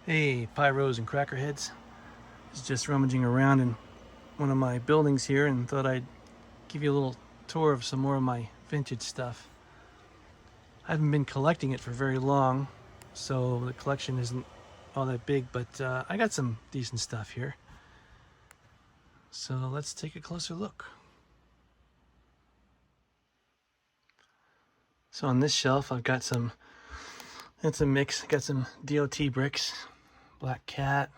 Hey, pyros and crackerheads. I was just rummaging around in one of my buildings here and thought I'd give you a little tour of some more of my vintage stuff. I haven't been collecting it for very long, so the collection isn't all that big, but I got some decent stuff here. So let's take a closer look. So on this shelf I've got some, it's a mix, got some DOT bricks, Black Cat,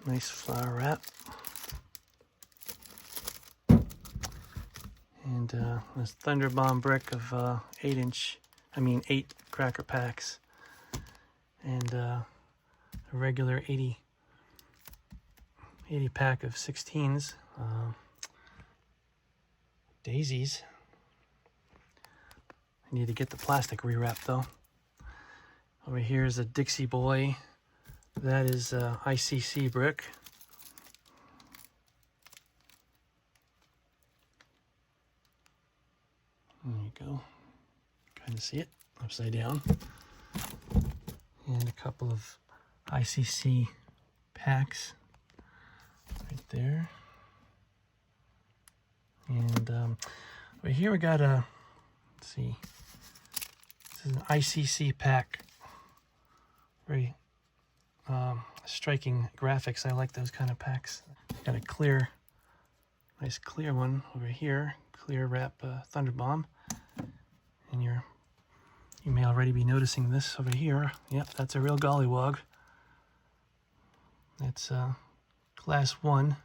nice flower wrap, and this Thunder Bomb brick of 8 cracker packs, and a regular 80 pack of 16s. Daisies. I need to get the plastic rewrapped though. Over here is a Dixie Boy. That is ICC brick. There you go. Kind of see it upside down. And a couple of ICC packs right there. And over here we got a, let's see, this is an ICC pack. Very striking graphics. I like those kind of packs. Got a clear, nice clear one over here, clear wrap Thunder Bomb. And you may already be noticing this over here. Yep, that's a real gollywog. That's class 1.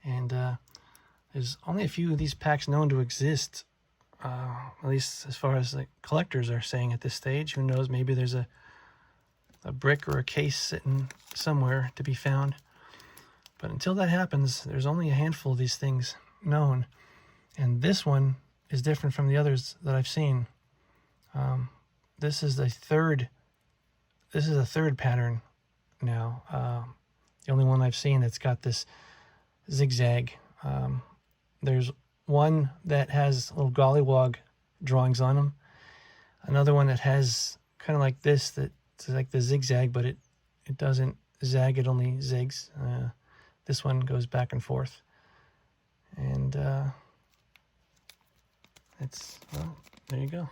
And there's only a few of these packs known to exist, at least as far as the collectors are saying at this stage. Who knows, maybe there's a brick or a case sitting somewhere to be found. But until that happens, there's only a handful of these things known. And this one is different from the others that I've seen. This is a third pattern now. The only one I've seen that's got this zigzag. There's one that has little gollywog drawings on them. Another one that has kind of like this, that's like the zigzag, but it doesn't zag, it only zigs. This one goes back and forth. And it's, well, there you go.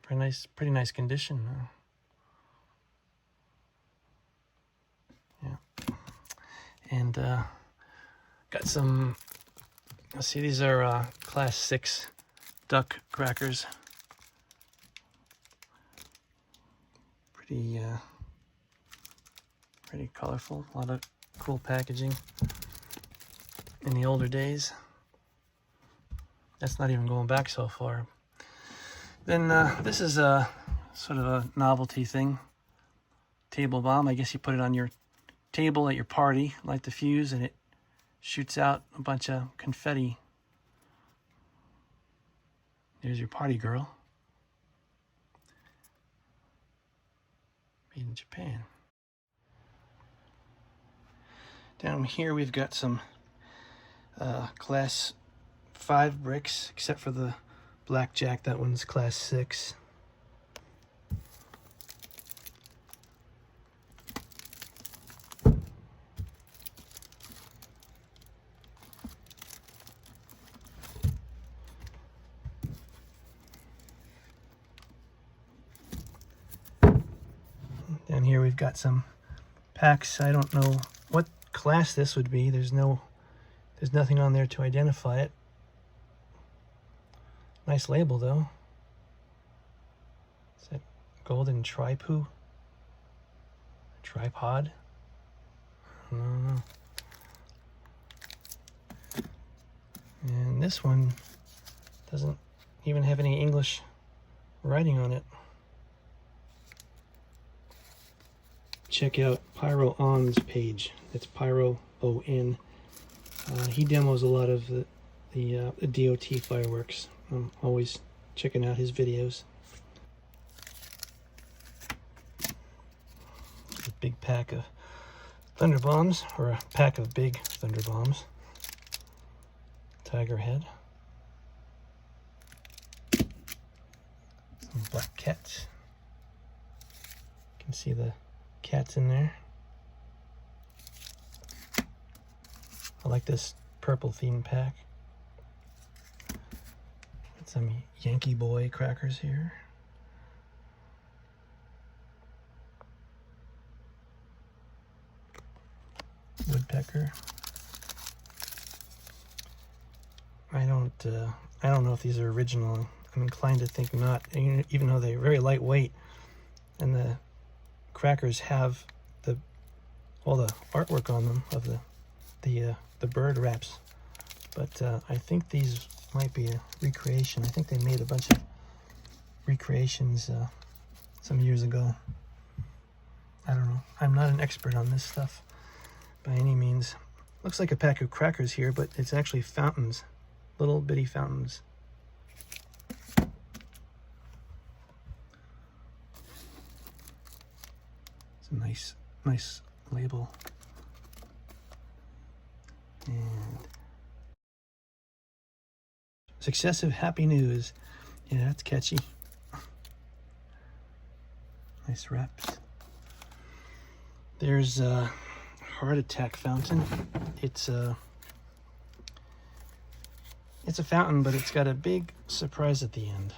Pretty nice condition. Yeah. And got some, let's see, these are class 6 duck crackers. Pretty colorful, a lot of cool packaging in the older days. That's not even going back so far. Then this is a sort of a novelty thing. Table bomb. I guess you put it on your table at your party, light the fuse, and it shoots out a bunch of confetti. There's your party girl. Made in Japan. Down here we've got some class 5 bricks, except for the blackjack. That one's class 6. Down here we've got some packs. I don't know what class this would be. There's nothing on there to identify it. Nice label though. Is that golden tripod? Tripod? I don't know. And this one doesn't even have any English writing on it. Check out Pyro On's page. It's Pyro O-N. He demos a lot of the DOT fireworks. I'm always checking out his videos. A big pack of Thunder Bombs, or a pack of big Thunder Bombs. Tiger head. black cats. You can see the cats in there. I like this purple theme pack. Got some Yankee Boy crackers here. Woodpecker. I don't know if these are original. I'm inclined to think not, even though they're very lightweight, and the crackers have all the artwork on them of the bird wraps. But I think these might be a recreation. I think they made a bunch of recreations some years ago. I don't know. I'm not an expert on this stuff by any means. Looks like a pack of crackers here, but it's actually fountains. Little bitty fountains. It's a nice label. And successive happy news. Yeah, that's catchy. Nice wraps. There's a heart attack fountain. It's a fountain, but it's got a big surprise at the end.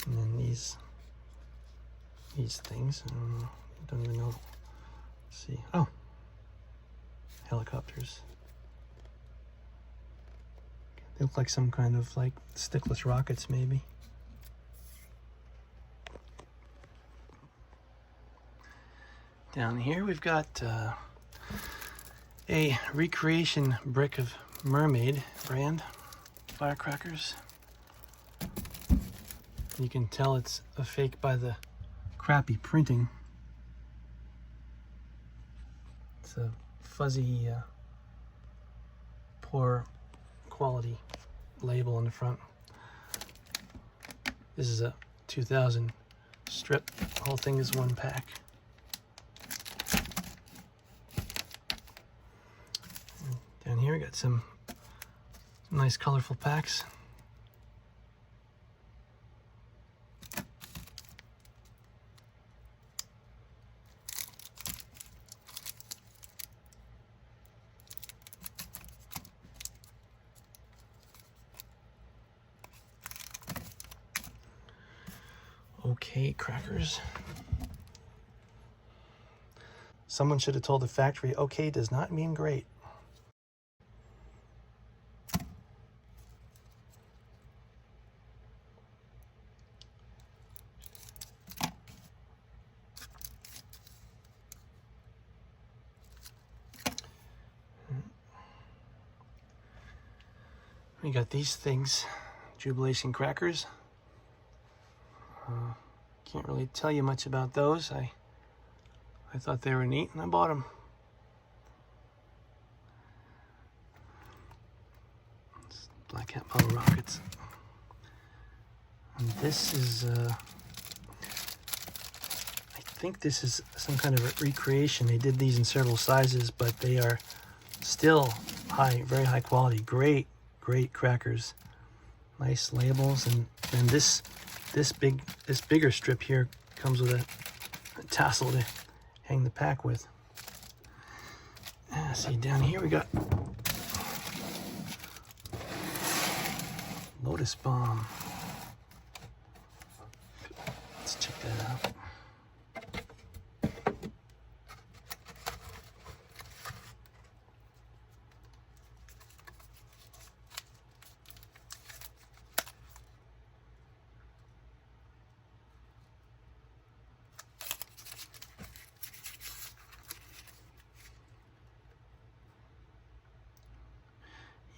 And then these things, I don't even know. Let's see. Oh, helicopters. They look like some kind of like stickless rockets, maybe. Down here we've got a recreation brick of Mermaid brand firecrackers. You can tell it's a fake by the crappy printing. It's a fuzzy, poor quality label on the front. This is a 2000 strip. The whole thing is one pack. Down here we got some nice colorful packs. Okay, crackers. Someone should have told the factory, okay does not mean great. We got these things, Jubilation crackers. Can't really tell you much about those. I thought they were neat and I bought them. It's Black Hat Bottle Rockets. And this is, I think this is some kind of a recreation. They did these in several sizes, but they are still very high quality. Great crackers. Nice labels, and this bigger strip here comes with a tassel to hang the pack with. See, down here we got Lotus Bomb. Let's check that out.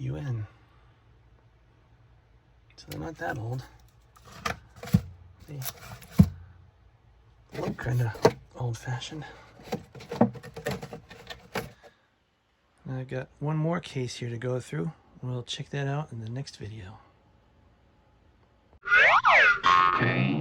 UN. So they're not that old. They look kind of old-fashioned. Now I've got one more case here to go through. We'll check that out in the next video. Okay.